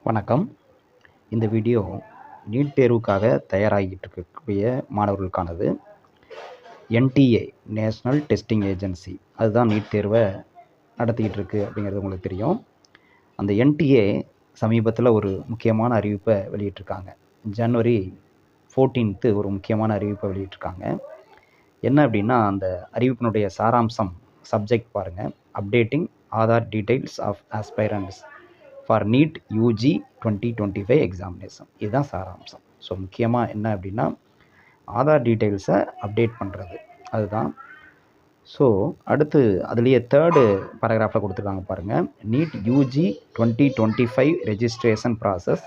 வணக்கம். இந்த video NEET தேர்வுக்காக தயாராகிட்டு இருக்கக்கூடிய மாணவர்களுக்கானது. என்டிஏ நேஷ்னல் டெஸ்டிங் ஏஜென்சி அதுதான் நீட் தேர்வை நடத்திக்கிட்டு இருக்கு அப்படிங்கிறது உங்களுக்கு தெரியும். அந்த என்டிஏ சமீபத்தில் ஒரு முக்கியமான அறிவிப்பை வெளியிட்டிருக்காங்க. ஜனவரி 14 ஒரு முக்கியமான அறிவிப்பை வெளியிட்டிருக்காங்க. என்ன அப்படின்னா, அந்த அறிவிப்பினுடைய சாராம்சம் சப்ஜெக்ட் பாருங்கள். Updating Aadhaar details of aspirants for NEET UG 2025 examination. இதுதான் சாராம்சம். ஸோ முக்கியமாக என்ன அப்படின்னா, ஆதார் டீட்டெயில்ஸை அப்டேட் பண்ணுறது அதுதான். ஸோ அடுத்து அதுலேயே தேர்டு பேராகிராஃபில் கொடுத்துருக்காங்க பாருங்கள். NEET UG 2025 registration process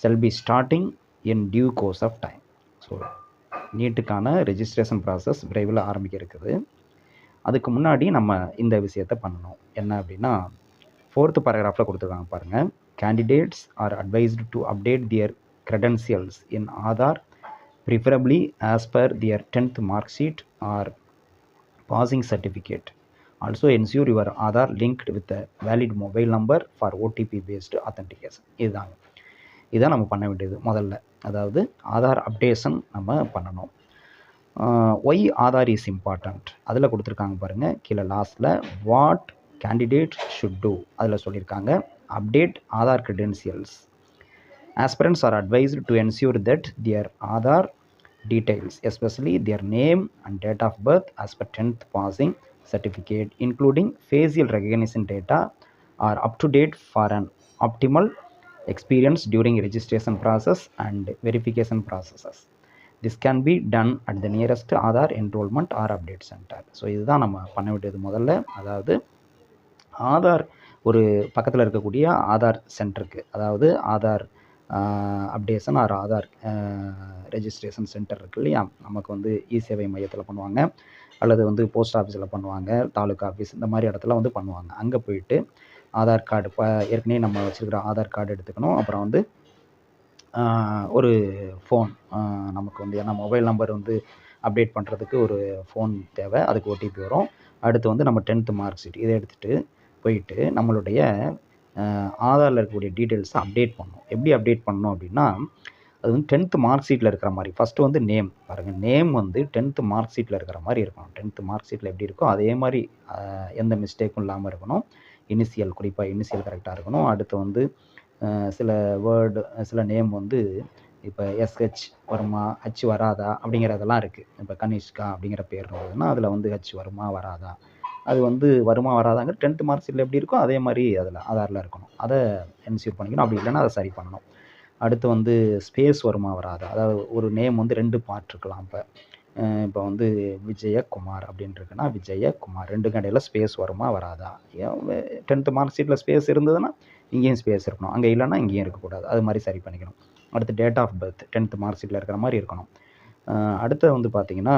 shall be starting in due course of time. So நீட்டுக்கான ரெஜிஸ்ட்ரேஷன் ப்ராசஸ் விரைவில் ஆரம்பிக்க இருக்குது. அதுக்கு முன்னாடி நம்ம இந்த விஷயத்தை பண்ணணும். என்ன அப்படின்னா, 4th பேராகிராஃபில் கொடுத்துருக்காங்க பாருங்கள். Candidates R advised to update their credentials in Aadhaar, preferably as per their 10th mark sheet or passing certificate. Also ensure your Aadhaar linked with a valid mobile number for OTP based authentication. இதான் நம்ம பண்ண வேண்டியது முதல்ல. அதாவது Aadhaar updation நம்ம பண்ணணும். Y Aadhaar is important அதில் கொடுத்துருக்காங்க பாருங்கள். கீழே லாஸ்ட்டில் வாட் கேண்டிடேட் ஷுட் டூ அதில் சொல்லியிருக்காங்க. Update Aadhaar credentials. Aspirants are advised to ensure that their Aadhaar details, especially their name and date of birth as per 10th passing certificate, including facial recognition data, are up to date for an optimal experience during registration process and verification processes. This can be done at the nearest Aadhaar enrollment or update center. So இதுதான் நம்ம பண்ண வேண்டியது முதல்ல. அதாவது ஆதார் ஒரு பக்கத்தில் இருக்கக்கூடிய ஆதார் சென்டருக்கு, அதாவது Aadhaar updation or Aadhaar registration centre இருக்கு இல்லையா, நமக்கு வந்து இ சேவை மையத்தில் பண்ணுவாங்க, அல்லது வந்து போஸ்ட் ஆஃபீஸில் பண்ணுவாங்க, தாலுக்கா ஆஃபீஸ் இந்த மாதிரி இடத்துல வந்து பண்ணுவாங்க. அங்கே போயிட்டு ஆதார் கார்டு ஏற்கனவே நம்ம வச்சுருக்கிற ஆதார் கார்டு எடுத்துக்கணும். அப்புறம் வந்து ஒரு ஃபோன் நமக்கு வந்து, ஏன்னா மொபைல் நம்பர் வந்து அப்டேட் பண்ணுறதுக்கு ஒரு ஃபோன் தேவை, அதுக்கு ஓடிபி வரும். அடுத்து வந்து நம்ம 10th மார்க் ஷீட் இதை எடுத்துகிட்டு போயிட்டு நம்மளுடைய ஆதாரில் இருக்கக்கூடிய டீட்டெயில்ஸை அப்டேட் பண்ணணும். எப்படி அப்டேட் பண்ணணும் அப்படின்னா, அது வந்து 10th மார்க் ஷீட்டில் இருக்கிற மாதிரி. ஃபஸ்ட்டு வந்து நேம் பாருங்கள். நேம் வந்து 10th மார்க் ஷீட்டில் இருக்கிற மாதிரி இருக்கணும். 10th மார்க் ஷீட்டில் எப்படி இருக்கோ அதே மாதிரி எந்த மிஸ்டேக்கும் இல்லாமல் இருக்கணும். இனிஷியல், குறிப்பாக இனிஷியல் கரெக்டாக இருக்கணும். அடுத்து வந்து சில வேர்டு, சில நேம் வந்து இப்போ எஸ்ஹெச் வருமா, ஹச் வராதா அப்படிங்கிறதெல்லாம் இருக்குது. இப்போ கனிஷ்கா அப்படிங்கிற பேர் இருந்ததுன்னா அதில் வந்து ஹச் வருமா வராதா, அது வந்து வருமா வராதாங்க 10th மார்க் ஷீட்டில் எப்படி இருக்கோ அதே மாதிரி அதில் ஆதாரில் இருக்கணும். அதை என்ஷூர் பண்ணிக்கணும். அப்படி இல்லைன்னா அதை சரி பண்ணணும். அடுத்து வந்து ஸ்பேஸ் வருமா வராதா, அதாவது ஒரு நேம் வந்து 2 பார்ட் இருக்கலாம். இப்போ வந்து விஜயகுமார் அப்படின்னு இருக்குன்னா விஜயகுமார் 2க்கும் இடையில ஸ்பேஸ் வருமா வராதா. 10th மார்க் ஷீட்டில் ஸ்பேஸ் இருந்ததுன்னா இங்கேயும் ஸ்பேஸ் இருக்கணும், அங்கே இல்லைன்னா இங்கேயும் இருக்கக்கூடாது. அது மாதிரி சரி பண்ணிக்கணும். அடுத்து date of birth 10th mark ஷீட்டில் இருக்கிற மாதிரி இருக்கணும். அடுத்து வந்து பார்த்திங்கன்னா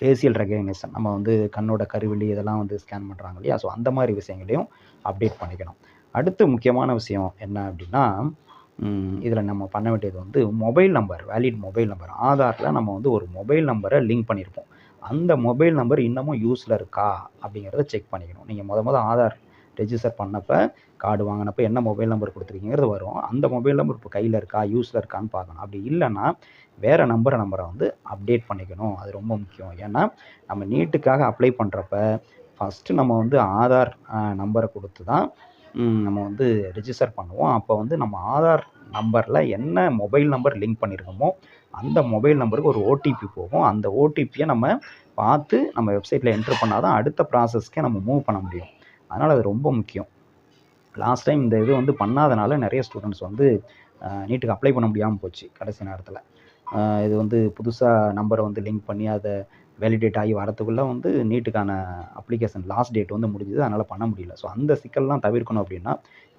ஃபேஷியல் ரெகக்னிஷன், நம்ம வந்து கண்ணோட கருவிழி இதெல்லாம் வந்து ஸ்கேன் பண்ணுறாங்க இல்லையா, ஸோ அந்த மாதிரி விஷயங்களையும் அப்டேட் பண்ணிக்கணும். அடுத்து முக்கியமான விஷயம் என்ன அப்படின்னா, இதில் நம்ம பண்ண வேண்டியது வந்து mobile number, valid mobile number. ஆதாரில் நம்ம வந்து ஒரு மொபைல் நம்பரை லிங்க் பண்ணியிருப்போம். அந்த மொபைல் நம்பர் இன்னமும் யூஸில் இருக்கா அப்படிங்கிறத செக் பண்ணிக்கணும். நீங்கள் முத ஆதார் ரெஜிஸ்டர் பண்ணப்போ, கார்டு வாங்கினப்போ என்ன மொபைல் நம்பர் கொடுத்துருக்கீங்கிறது வரும். அந்த மொபைல் நம்பர் இப்போ கையில் இருக்கா, யூஸில் இருக்கான்னு பார்க்கணும். அப்படி இல்லைன்னா வேறு நம்பரை வந்து அப்டேட் பண்ணிக்கணும். அது ரொம்ப முக்கியம். ஏன்னா நம்ம நீட்டுக்காக அப்ளை பண்ணுறப்ப ஃபஸ்ட்டு நம்ம வந்து ஆதார் நம்பரை கொடுத்து தான் நம்ம வந்து ரெஜிஸ்டர் பண்ணுவோம். அப்போ வந்து நம்ம ஆதார் நம்பரில் என்ன மொபைல் நம்பர் லிங்க் பண்ணியிருக்கோமோ அந்த மொபைல் நம்பருக்கு ஒரு ஓடிபி போகும். அந்த ஓடிபியை நம்ம பார்த்து நம்ம வெப்சைட்டில் என்ட்ரு பண்ணால் தான் அடுத்த ப்ராசஸ்க்கே நம்ம மூவ் பண்ண முடியும். அதனால் அது ரொம்ப முக்கியம். லாஸ்ட் டைம் இந்த இது வந்து பண்ணாதனால நிறைய ஸ்டூடெண்ட்ஸ் வந்து நீட்டுக்கு அப்ளை பண்ண முடியாமல் போச்சு கடைசி நேரத்தில். இது வந்து புதுசாக நம்பரை வந்து லிங்க் பண்ணி அதை வேலிடேட் ஆகி வரத்துக்குள்ளே வந்து நீட்டுக்கான அப்ளிகேஷன் லாஸ்ட் டேட் வந்து முடிஞ்சுது, அதனால் பண்ண முடியல. ஸோ அந்த சிக்கல்லாம் தவிர்க்கணும் அப்படின்னா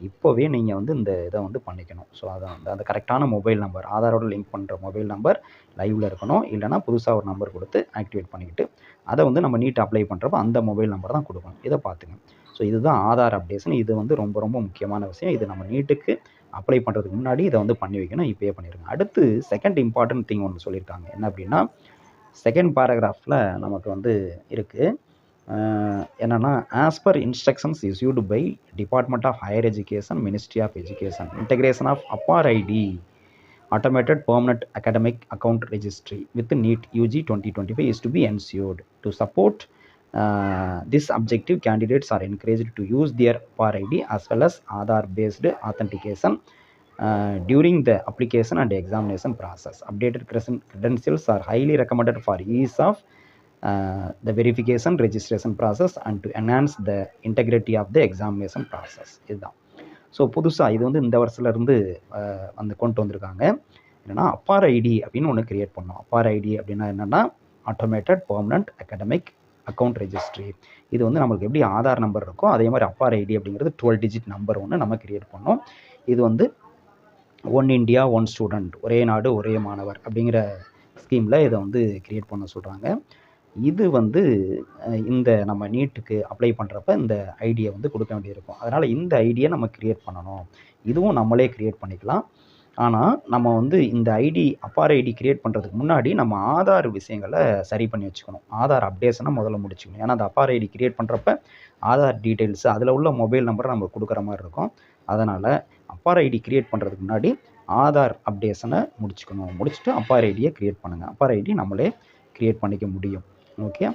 இப்போவே நீங்கள் வந்து இந்த இதை வந்து பண்ணிக்கணும். ஸோ அதை வந்து அந்த கரெக்டான மொபைல் நம்பர், ஆதாரோட லிங்க் பண்ணுற மொபைல் நம்பர் லைவில் இருக்கணும். இல்லைனா புதுசாக ஒரு நம்பர் கொடுத்து ஆக்டிவேட் பண்ணிக்கிட்டு அதை வந்து நம்ம நீட் அப்ளை பண்ணுறப்ப அந்த மொபைல் நம்பர் தான் கொடுக்கணும். இதை பார்த்துங்க. ஸோ இதுதான் ஆதார் அப்டேஷன். இது வந்து ரொம்ப ரொம்ப முக்கியமான விஷயம். இது நம்ம நீட்டுக்கு அப்ளை பண்ணுறதுக்கு முன்னாடி இதை வந்து பண்ணி வைக்கணும். இப்போயே பண்ணிடுங்க. அடுத்து செகண்ட் இம்பார்ட்டன்ட் திங் ஒன்று சொல்லியிருக்காங்க. என்ன அப்படின்னா, செகண்ட் பேராகிராஃபில் நமக்கு வந்து இருக்குது. என்னென்னா as per instructions issued by department of higher education, ministry of education, integration of APAAR ID automated permanent academic account registry with NEET UG 2025 is to be ensured. To support this objective, candidates are encouraged to use their PAR ID as well as Aadhaar based authentication during the application and examination process. Updated credentials are highly recommended for ease of the verification registration process and to enhance the integrity of the examination process. இதுதான். So புதுசாக இது வந்து இந்த வருஷத்துலேருந்து வந்து கொண்டு வந்திருக்காங்க. என்னென்னா அப்பார் ஐடி அப்படின்னு ஒன்று க்ரியேட் பண்ணோம். அப்பார் ஐடி அப்படின்னா என்னென்னா automated permanent academic account registry. இது வந்து நம்மளுக்கு எப்படி ஆதார் நம்பர் இருக்கோ அதே மாதிரி அப்பார் ஐடி அப்படிங்கிறது 12 டிஜிட் நம்பர் ஒன்று நம்ம க்ரியேட் பண்ணோம். இது வந்து ஒன் இண்டியா ஒன் ஸ்டூடெண்ட், ஒரே நாடு ஒரே மாணவர் அப்படிங்கிற ஸ்கீமில் இதை வந்து க்ரியேட் பண்ண சொல்கிறாங்க. இது வந்து இந்த நம்ம நீட்டுக்கு அப்ளை பண்ணுறப்ப இந்த ஐடியை வந்து கொடுக்க வேண்டியிருக்கும். அதனால் இந்த ஐடியை நம்ம க்ரியேட் பண்ணணும். இதுவும் நம்மளே க்ரியேட் பண்ணிக்கலாம். ஆனால் நம்ம வந்து இந்த ஐடி அப்பார் ஐடி க்ரியேட் பண்ணுறதுக்கு முன்னாடி நம்ம ஆதார் விஷயங்களை சரி பண்ணி வச்சுக்கணும். ஆதார் அப்டேஷனை முதல்ல முடிச்சுக்கணும். ஏன்னா அந்த அப்பார் ஐடி க்ரியேட் பண்ணுறப்ப ஆதார் டீட்டெயில்ஸு அதில் உள்ள மொபைல் நம்பரை நம்ம கொடுக்குற மாதிரி இருக்கும். அதனால் அப்பார் ஐடி க்ரியேட் பண்ணுறதுக்கு முன்னாடி ஆதார் அப்டேஷனை முடிச்சுட்டு அப்பார் ஐடியை க்ரியேட் பண்ணுங்கள். அப்பார் ஐடி நம்மளே க்ரியேட் பண்ணிக்க முடியும். ஓகே,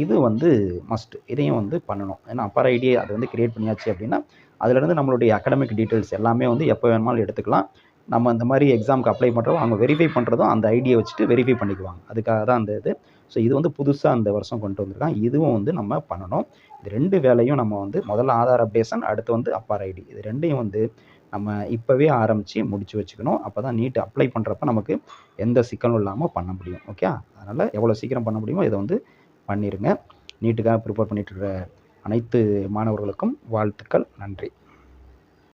இது வந்து மஸ்ட். இதையும் வந்து பண்ணணும். ஏன்னா அப்பார் ஐடி அது வந்து க்ரியேட் பண்ணியாச்சு அப்படின்னா அதுலேருந்து நம்மளுடைய அகாடமிக் டீட்டெயில்ஸ் எல்லாமே வந்து எப்போ வேணுமாலும் எடுத்துக்கலாம். நம்ம இந்த மாதிரி எக்ஸாமுக்கு அப்ளை பண்ணுறோம், அவங்க வெரிஃபை பண்ணுறதும் அந்த ஐடியை வச்சுட்டு வெரிஃபை பண்ணிக்குவாங்க. அதுக்காக தான் அந்த இது. ஸோ இது வந்து புதுசாக அந்த வருஷம் கொண்டு வந்திருக்காங்க. இதுவும் வந்து நம்ம பண்ணணும். இது 2 வேலையும் நம்ம வந்து முதல்ல ஆதார் அப்டேஷன், அடுத்து வந்து அப்பார் ஐடி, இது 2யும் வந்து நம்ம இப்போவே ஆரம்பித்து முடிச்சு வச்சுக்கணும். அப்போ தான் நீட் அப்ளை பண்ணுறப்ப நமக்கு எந்த சிக்கலும் இல்லாமல் பண்ண முடியும். ஓகே, அதனால் எவ்வளோ சீக்கிரம் பண்ண முடியுமோ இதை வந்து பண்ணிடுங்க. நீட்டுக்காக ப்ரிப்பேர் பண்ணிட்டு இருக்கிற அனைத்து மாணவர்களுக்கும் வாழ்த்துக்கள். நன்றி.